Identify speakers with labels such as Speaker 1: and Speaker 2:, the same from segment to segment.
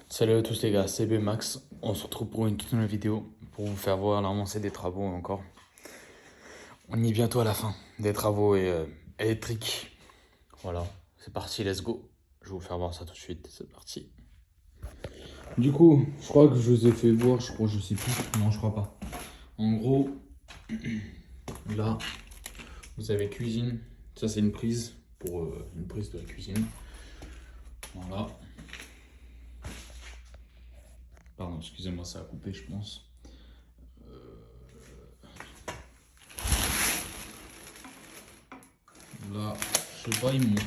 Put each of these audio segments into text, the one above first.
Speaker 1: Salut à tous les gars, c'est Max. On se retrouve pour une toute nouvelle vidéo pour vous faire voir l'avancée des travaux encore. On y est bientôt à la fin des travaux électriques. Voilà, c'est parti, let's go. Je vais vous faire voir ça tout de suite, c'est parti. Du coup, je crois que je vous ai fait voir, je sais plus. Non, je crois pas. En gros, là, vous avez cuisine. Ça, c'est une prise pour une prise de la cuisine. Voilà. Pardon, excusez-moi, ça a coupé, je pense. Là, je sais pas, ils m'ont mis.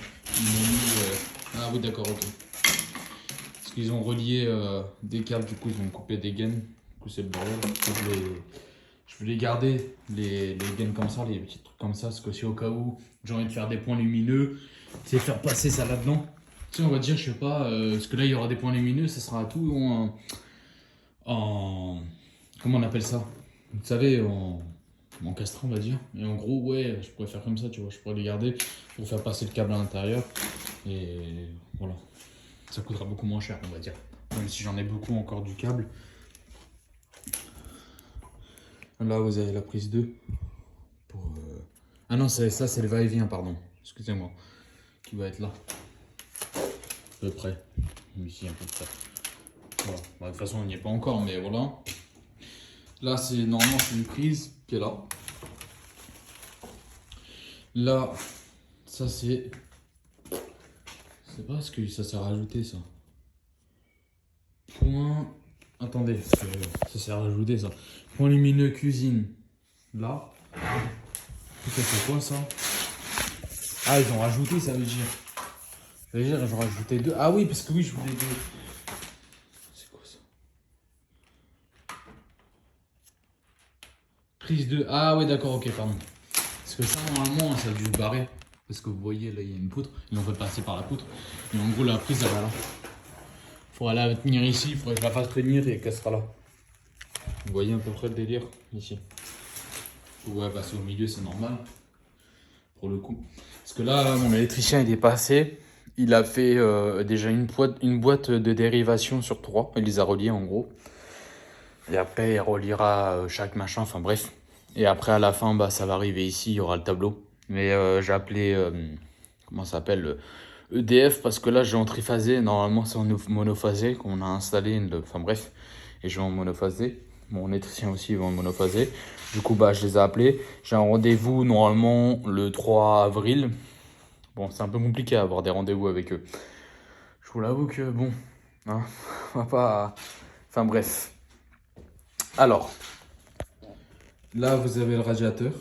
Speaker 1: Ah oui, d'accord, ok. Parce qu'ils ont relié des câbles, du coup, ils ont coupé des gaines. Du coup, c'est le bordel. Je voulais garder les gaines comme ça, les petits trucs comme ça, parce que si au cas où j'ai envie de faire des points lumineux, c'est faire passer ça là-dedans. Tu sais, on va dire, je sais pas, parce que là, il y aura des points lumineux, ça sera tout en comment on appelle ça? Vous savez, en castrant, on va dire. Et en gros, ouais, je pourrais faire comme ça, tu vois. Je pourrais les garder pour faire passer le câble à l'intérieur. Et voilà. Ça coûtera beaucoup moins cher, on va dire. Même si j'en ai beaucoup encore du câble. Là, vous avez la prise 2. Pour, ah non, ça, c'est le va-et-vient, pardon. Excusez-moi. Qui va être là. À peu près. Ici, à peu près. Voilà. Bah, de toute façon, on n'y est pas encore, mais voilà. Là, c'est normalement c'est une prise qui est là. Là, ça c'est. Je sais pas ce que ça sert à rajouter ça. Point. Attendez, parce que ça sert à rajouter ça. Point lumineux cuisine. Là. Ça c'est quoi ça? Ah, ils ont rajouté, ça veut dire. Ça veut dire ils ont rajouté deux. Ah oui, parce que oui, je voulais deux. C'est quoi ça? Prise de. Ah ouais, d'accord, ok, pardon. Parce que ça, normalement, ça a dû se barrer. Parce que vous voyez, là, il y a une poutre. Ils l'ont fait passer par la poutre. Et en gros, la prise, elle va là. Faudra la tenir ici, il faudrait que je la fasse tenir et qu'elle sera là. Vous voyez à peu près le délire ici. Ouais, passer au milieu, c'est normal. Pour le coup. Parce que là, mon électricien, il est passé. Il a fait déjà une boîte de dérivation sur 3. Il les a reliés en gros. Et après, il reliera chaque machin. Enfin bref. Et après, à la fin, bah, ça va arriver ici. Il y aura le tableau. Mais j'ai appelé. Comment ça s'appelle EDF parce que là, j'ai en triphasé. Normalement, c'est en monophasé qu'on a installé. Enfin bref. Et je vais en monophasé. Mon électricien aussi va en monophasé. Du coup, bah, je les ai appelés. J'ai un rendez-vous normalement le 3 avril. Bon, c'est un peu compliqué à avoir des rendez-vous avec eux. Je vous l'avoue que bon, hein, on va pas. Enfin bref. Alors, là vous avez le radiateur,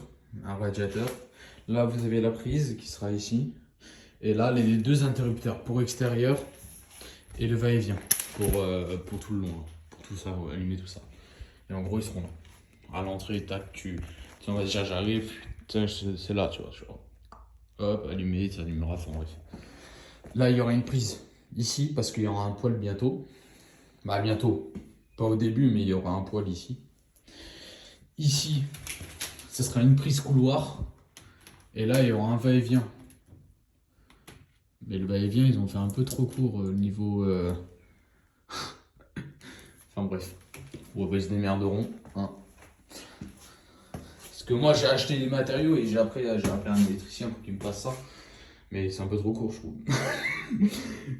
Speaker 1: un radiateur. Là vous avez la prise qui sera ici. Et là les deux interrupteurs pour extérieur et le va-et-vient pour tout le long, hein, pour tout ça, ouais, allumer tout ça. Et en gros ils seront là. À l'entrée, tac, tu on va dire j'arrive, c'est là, tu vois. Hop, allumé, ça allumera, enfin bref. Là, il y aura une prise ici parce qu'il y aura un poêle bientôt. Bah, bientôt. Pas au début, mais il y aura un poêle ici. Ici, ce sera une prise couloir. Et là, il y aura un va-et-vient. Mais le va-et-vient, ils ont fait un peu trop court niveau. Enfin bref. Ouais, bah, ils se démerderont. Hein. Parce que moi, j'ai acheté les matériaux et j'ai appelé un électricien pour qu'il me passe ça. Mais c'est un peu trop court, je trouve.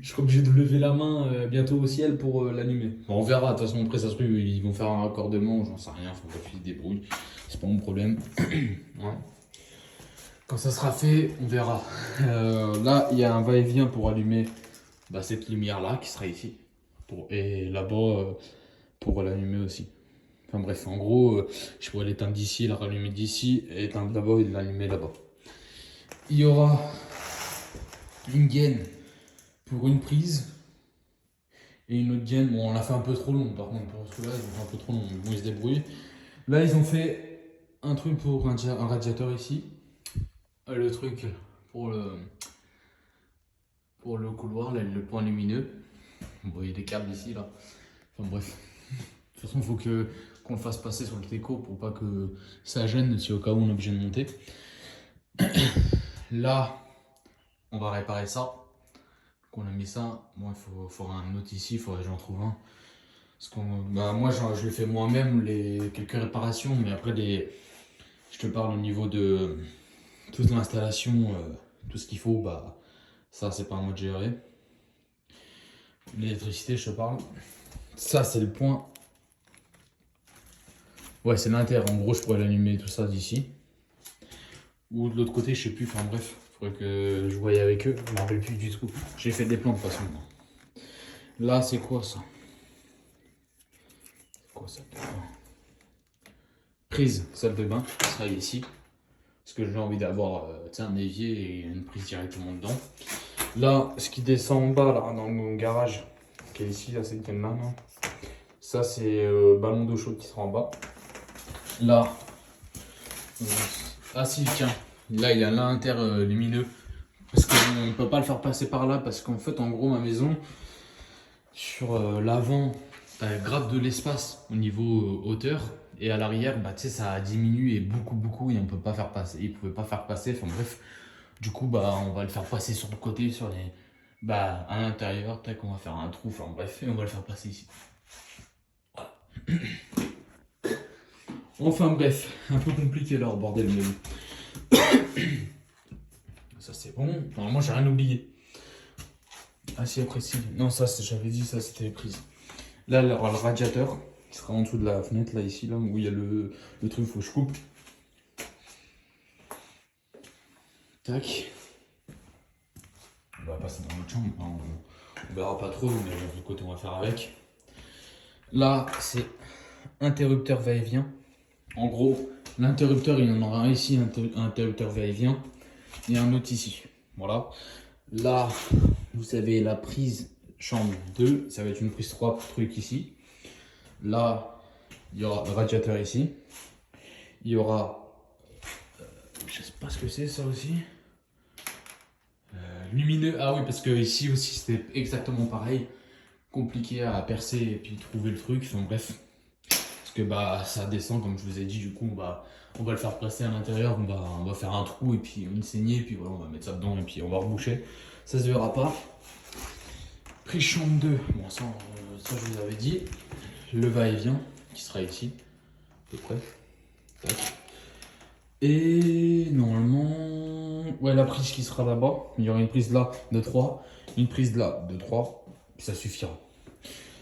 Speaker 1: Je serai obligé de lever la main bientôt au ciel pour l'allumer. Bon, on verra, de toute façon, après ça se trouve, ils vont faire un raccordement, j'en sais rien, faut que je se débrouille. C'est pas mon problème. Ouais. Quand ça sera fait, on verra. Là, il y a un va-et-vient pour allumer cette lumière-là qui sera ici. Et là-bas, pour l'allumer aussi. Enfin bref, en gros, je pourrais l'éteindre d'ici, la rallumer d'ici, et éteindre là-bas et l'allumer là-bas. Il y aura une gaine pour une prise et une autre gaine. Bon, on l'a fait un peu trop long par contre, parce que là, ils ont fait un peu trop long, bon, ils se débrouillent. Là, ils ont fait un truc pour un radiateur ici, le truc pour le couloir, là, le point lumineux. Vous voyez des câbles ici, là. Enfin bref. De toute façon, il faut qu'on le fasse passer sur le déco pour pas que ça gêne si au cas où on est obligé de monter. Là, on va réparer ça. qu'on a mis ça. Moi, il faudra un autre ici, il faudrait que j'en trouve un. Parce que moi, je l'ai fait moi-même, quelques réparations, mais après, je te parle au niveau de toute l'installation, tout ce qu'il faut, bah, ça, c'est pas à moi de gérer. L'électricité, je te parle. Ça, c'est le point. Ouais, c'est l'inter. En gros, je pourrais l'allumer tout ça d'ici. Ou de l'autre côté, je sais plus. Enfin bref, il faudrait que je voie avec eux. Je m'en rappelle plus du tout. J'ai fait des plans de toute façon. Là, c'est quoi ça? C'est quoi ça? Prise, salle de bain, qui sera ici. Parce que j'ai envie d'avoir un évier et une prise directement dedans. Là, ce qui descend en bas, là, dans mon garage, qui est ici, là, c'est une main. Ça, c'est ballon d'eau chaude qui sera en bas. Là, ah si, tiens, là, il y a l'inter lumineux. Parce qu'on ne peut pas le faire passer par là, parce qu'en fait, en gros, ma maison, sur l'avant, t'as grave de l'espace au niveau hauteur. Et à l'arrière, bah, tu sais, ça a diminué beaucoup, et on peut pas faire passer. Ils pouvaient pas faire passer, enfin bref. Du coup, bah, on va le faire passer sur le côté, sur les. Bah, à l'intérieur, tac, on va faire un trou, enfin bref, et on va le faire passer ici. Enfin bref, un peu compliqué leur bordel, mais bon. Ça c'est bon. Normalement, j'ai rien oublié. Ah si, après si. Non, ça, j'avais dit, ça c'était les prises. Là, il y aura le radiateur qui sera en dessous de la fenêtre, là, ici, là, où il y a le truc, faut que je coupe. Tac. On va passer dans notre chambre. On verra pas trop, mais de l'autre côté, on va faire avec. Là, c'est interrupteur va-et-vient. En gros, l'interrupteur, il y en aura un ici, un interrupteur va-et-vient, et un autre ici. Voilà. Là, vous avez la prise chambre 2, ça va être une prise 3 truc ici. Là, il y aura le radiateur ici. Il y aura, je sais pas ce que c'est ça aussi. Lumineux, ah oui, parce que ici aussi c'était exactement pareil. Compliqué à percer et puis trouver le truc, enfin bref. Parce que bah ça descend comme je vous ai dit, du coup on va le faire passer à l'intérieur, on va faire un trou et puis une saignée, et puis voilà, on va mettre ça dedans et puis on va reboucher. Ça se verra pas. Prise chambre 2, bon ça je vous avais dit. Le va-et-vient qui sera ici, à peu près. Tac. Et normalement, ouais, la prise qui sera là-bas, il y aura une prise là de 3, une prise là de 3, ça suffira.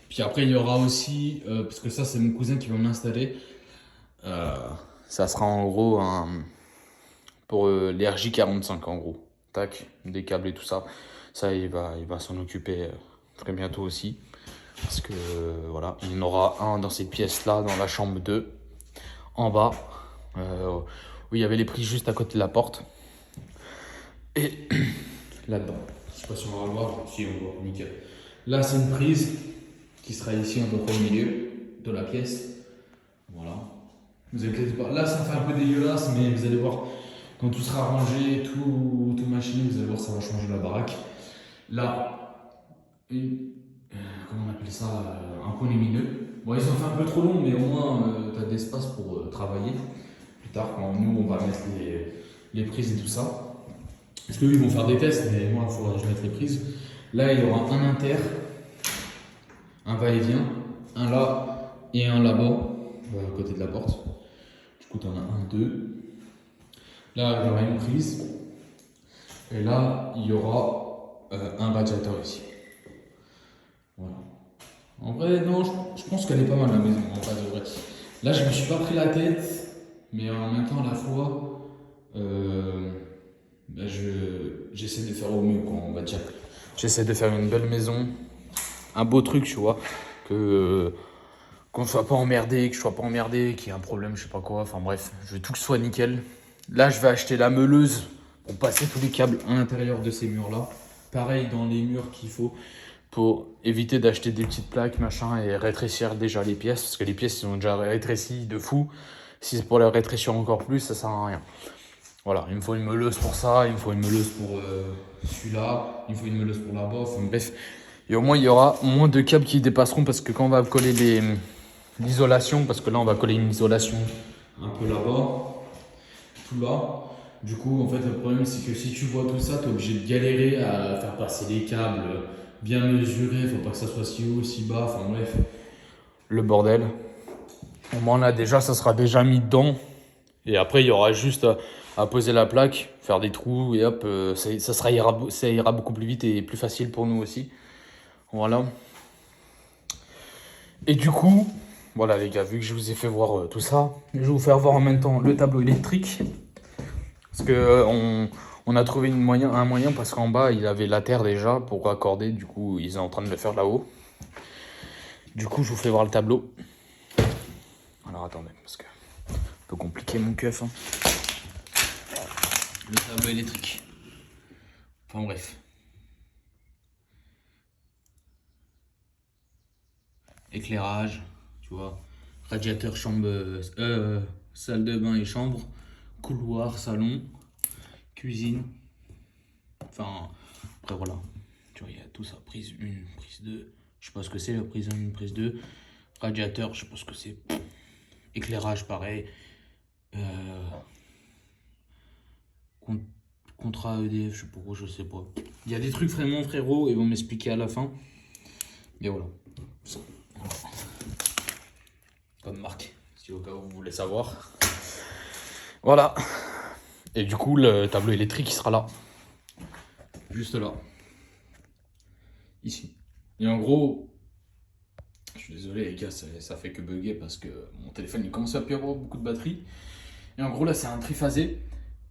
Speaker 1: Puis après, il y aura aussi, parce que ça, c'est mon cousin qui va m'installer. Ça sera en gros pour les RJ45 en gros. Tac, des câbles et tout ça. Ça, il va s'en occuper très bientôt aussi. Parce que voilà, il y en aura un dans cette pièce-là, dans la chambre 2, en bas, où il y avait les prises juste à côté de la porte. Et là-dedans, je sais pas si on va le voir, si on voit, nickel. Là, c'est une prise qui sera ici, un peu au milieu de la pièce. Voilà. Vous inquiétez pas. Là, ça fait un peu dégueulasse, mais vous allez voir, quand tout sera rangé, tout machiné, vous allez voir, ça va changer la baraque. Là, comment on appelle ça, un point lumineux. Bon, ils ont fait un peu trop long, mais au moins, tu as de l'espace pour travailler. Plus tard, quand nous, on va mettre les prises et tout ça. Parce qu'eux, ils vont faire des tests, mais moi, il faudra que je mette les prises. Là, il y aura un inter, un va-et-vient, un là et un là-bas, à côté de la porte. Du coup, tu en as un, deux. Là, il y aura une prise. Et là, il y aura un radiateur ici. Voilà. En vrai, non, je pense qu'elle est pas mal la maison, en vrai de vrai. Là, je me suis pas pris la tête, mais en même temps, à la fois, bah, j'essaie de faire au mieux, quoi, on va dire. J'essaie de faire une belle maison, un beau truc, tu vois, qu'on ne soit pas emmerdé, que je sois pas emmerdé, qu'il y ait un problème, je sais pas quoi. Enfin bref, je veux tout que ce soit nickel. Là, je vais acheter la meuleuse pour passer tous les câbles à l'intérieur de ces murs-là. Pareil dans les murs qu'il faut pour éviter d'acheter des petites plaques, machin, et rétrécir déjà les pièces, parce que les pièces sont déjà rétrécies de fou. Si c'est pour les rétrécir encore plus, ça sert à rien. Voilà, il me faut une meuleuse pour ça, il me faut une meuleuse pour celui-là, il me faut une meuleuse pour là-bas, enfin bref. Et au moins, il y aura moins de câbles qui dépasseront, parce que quand on va coller l'isolation, parce que là, on va coller une isolation un peu là-bas, tout là. Du coup, en fait, le problème, c'est que si tu vois tout ça, t'es obligé de galérer à faire passer les câbles bien mesurés. Faut pas que ça soit si haut, si bas. Enfin bref. Le bordel. Au moins là, déjà, ça sera déjà mis dedans. Et après, il y aura juste à poser la plaque, faire des trous et hop, ça ira beaucoup plus vite et plus facile pour nous aussi. Voilà. Et du coup, voilà les gars, vu que je vous ai fait voir tout ça, je vais vous faire voir en même temps le tableau électrique. Parce que on a trouvé un moyen parce qu'en bas, il avait la terre déjà pour raccorder. Du coup, ils sont en train de le faire là-haut. Du coup, je vous fais voir le tableau. Alors attendez, parce que c'est un peu compliqué mon keuf. Hein. Le tableau électrique. Enfin bref. Éclairage, tu vois. Radiateur, chambre, salle de bain et chambre. Couloir, salon, cuisine. Enfin, après voilà. Tu vois, il y a tout ça. Prise 1, prise 2. Je sais pas ce que c'est la prise 1, prise 2. Radiateur, je sais pas ce que c'est. Éclairage, pareil. Con- Contrat EDF, je sais pas pourquoi, je sais pas. Il y a des trucs vraiment, frérot, ils vont m'expliquer à la fin. Mais voilà. Comme marque, si au cas où vous voulez savoir. Voilà. Et du coup, le tableau électrique, il sera là. Juste là. Ici. Et en gros, je suis désolé les gars, ça fait que bugger parce que mon téléphone il commence à plus avoir beaucoup de batterie. Et en gros là c'est un triphasé.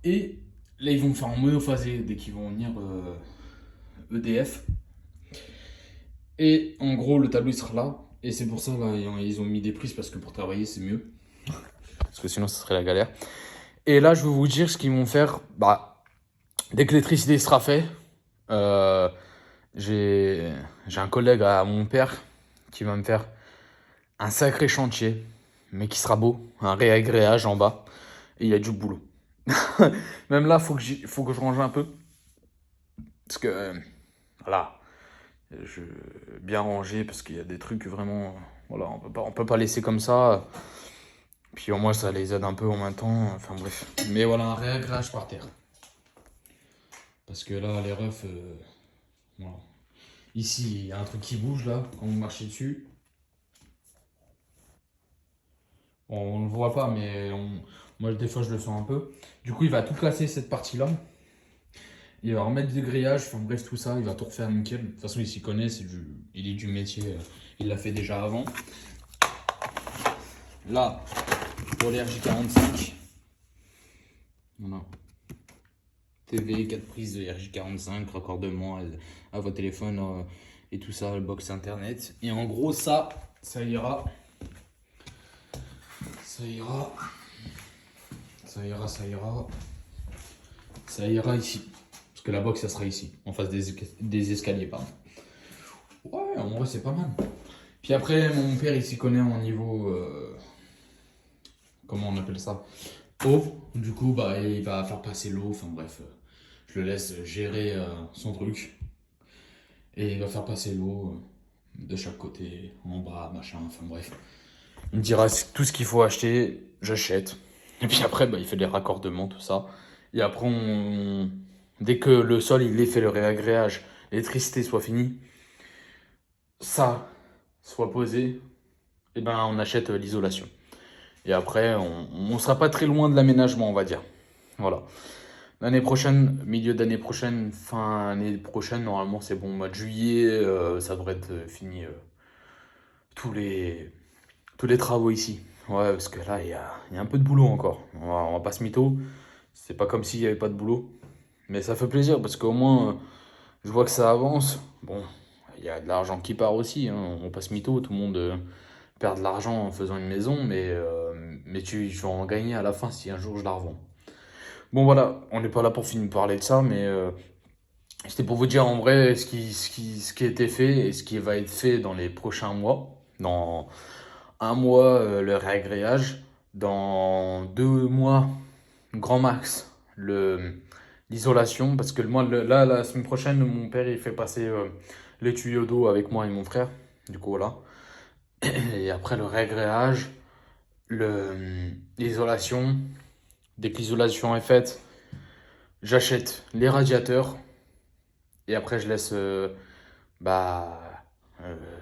Speaker 1: Et là ils vont me faire en monophasé dès qu'ils vont venir EDF. Et en gros le tableau il sera là. Et c'est pour ça là ils ont mis des prises parce que pour travailler c'est mieux. Parce que sinon ça serait la galère. Et là je vais vous dire ce qu'ils vont faire. Bah, dès que l'électricité sera faite, j'ai un collègue à mon père qui va me faire un sacré chantier, mais qui sera beau, un réagréage en bas, et il y a du boulot. Même là, faut que je range un peu, parce que, voilà, je bien ranger, parce qu'il y a des trucs vraiment, voilà, on peut pas laisser comme ça, puis au moins ça les aide un peu en même temps, enfin bref. Mais voilà, un réagréage par terre. Parce que là, les refs, voilà. Ici, il y a un truc qui bouge là, quand vous marchez dessus. On le voit pas, mais moi des fois je le sens un peu. Du coup, il va tout casser cette partie-là. Il va remettre du grillage, enfin bref, tout ça, il va tout refaire nickel. De toute façon, il s'y connaît, il est du métier, il l'a fait déjà avant. Là, pour les RJ45, voilà. TV, 4 prises de RJ45, raccordement à votre téléphone et tout ça, le box internet. Et en gros, ça ira. Ça ira. Ça ira, ça ira. Ça ira ici. Parce que la box, ça sera ici, en face des escaliers, pardon. Ouais, en vrai, c'est pas mal. Puis après, mon père, il s'y connaît en niveau... comment on appelle ça? Eau. Du coup, bah, il va faire passer l'eau. Enfin bref, je le laisse gérer son truc. Et il va faire passer l'eau de chaque côté, en bas, machin, enfin bref. Il me dira tout ce qu'il faut acheter, j'achète. Et puis après, bah, il fait les raccordements, tout ça. Et après, dès que le sol, il est fait le réagréage, l'électricité soit finie, ça soit posé, et ben on achète l'isolation. Et après, on sera pas très loin de l'aménagement, on va dire. Voilà. L'année prochaine, milieu d'année prochaine, fin année prochaine, normalement c'est bon, mois de juillet, ça devrait être fini tous les travaux ici. Ouais, parce que là, il y a un peu de boulot encore. On va pas se mytho. C'est pas comme s'il y avait pas de boulot. Mais ça fait plaisir parce qu'au moins, je vois que ça avance. Bon, il y a de l'argent qui part aussi. Hein. On passe mytho, tout le monde perd de l'argent en faisant une maison, mais je vais en gagner à la fin si un jour je la revends. Bon voilà, on n'est pas là pour finir de parler de ça, mais c'était pour vous dire en vrai ce qui a été fait et ce qui va être fait dans les prochains mois. Dans un mois, le réagréage. Dans 2 mois, grand max, l'isolation. Parce que moi, là, la semaine prochaine, mon père, il fait passer les tuyaux d'eau avec moi et mon frère. Du coup, voilà. Et après, le réagréage, l'isolation. Dès que l'isolation est faite, j'achète les radiateurs et après je laisse bah,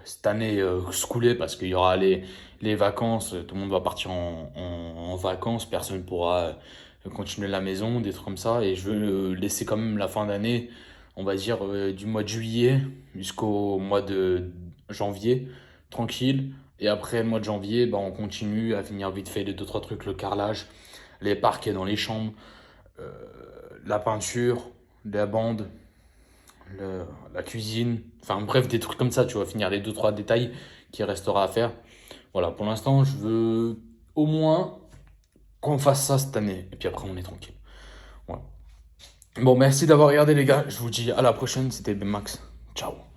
Speaker 1: cette année se couler parce qu'il y aura les vacances, tout le monde va partir en vacances, personne ne pourra continuer la maison, des trucs comme ça. Et je veux laisser quand même la fin d'année, on va dire du mois de juillet jusqu'au mois de janvier, tranquille. Et après le mois de janvier, bah, on continue à finir vite fait les deux, trois trucs, le carrelage, les parquets dans les chambres, euh, la peinture, la bande, la cuisine, enfin bref, des trucs comme ça, tu vois, finir les deux, trois détails qui restera à faire. Voilà, pour l'instant, je veux au moins qu'on fasse ça cette année. Et puis après, on est tranquille. Voilà. Bon, merci d'avoir regardé, les gars. Je vous dis à la prochaine. C'était Ben Max. Ciao.